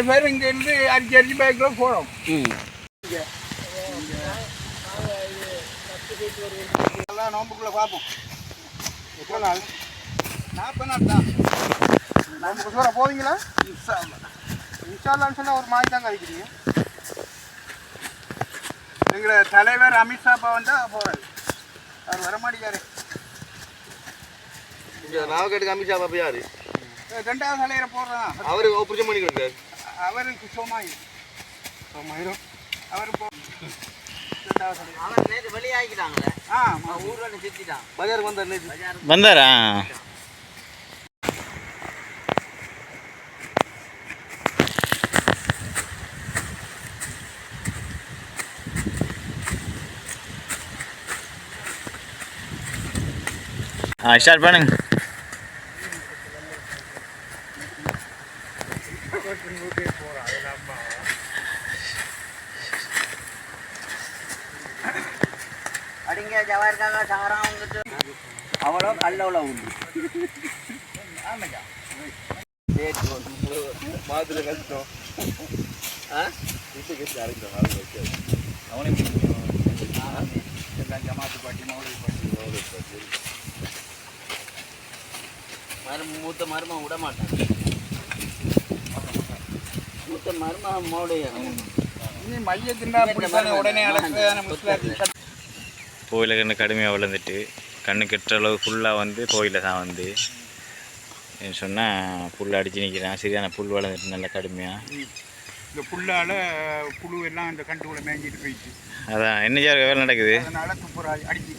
பேர் இங்கேருந்து அரிச்சு அரிச்சு பேக்கில் போகிறோம். எல்லாம் நோம்புக்குள்ளே பார்ப்போம். எத்தனை நாள்? 40 நாள் தான். நோம்புக்கு சோற போவீங்களா? இன்ஷால்லான்னு சொன்னால் ஒரு மாதிரி தான் கழிக்கிறீங்க. எங்கள் தலைவர் அமித்ஷா அப்பா வந்தால் போகிறாரு. அவர் வர மாட்டேங்காரு. நாகக்கட்டுக்கு அமித்ஷா பாப்பா யாரு? 2வது தலைவரை போடுறான். அவரு ஆப்ரேஷன் பண்ணி கொடுத்தாரு. அவருக்கு சோமாயிரும். அவர் போ 2வது தலைவர். அவர் நேற்று வெளியாகிட்டாங்களே. ஊர்ல சுத்திட்டான். பஜாருக்கு வந்தார் நேற்று. வந்தாரா? ஸ்டார்ட் பண்ணுங்க. அடிங்க ஜவார்காங்க சாரம் வந்துட்டு அவ்வளோ கல்லவளோ உண்டு. மாத்துல கஷ்டம். ஜமாத்து பாட்டி மௌலவி பாட்டி மூத்த மருமகன் விட மாட்டான். மூத்த மருமகன் மௌடைய உடனே கோயில கண்ணு கடுமையாக வளர்ந்துட்டு கண்ணு கெட்டுற அளவு ஃபுல்லாக வந்து கோயிலில் தான் வந்து சொன்னால் புல் அடித்து நிற்கிறேன். சரியான புல் வளர்ந்துட்டு நல்லா கடுமையாக. இந்த புல்லால் புழு எல்லாம் அந்த கண்டுக்குள்ளே மேய்ஞ்சிட்டு போயிடுச்சு. அதான் என்ன வேலை நடக்குது? அதனால துப்புரா அடிச்சு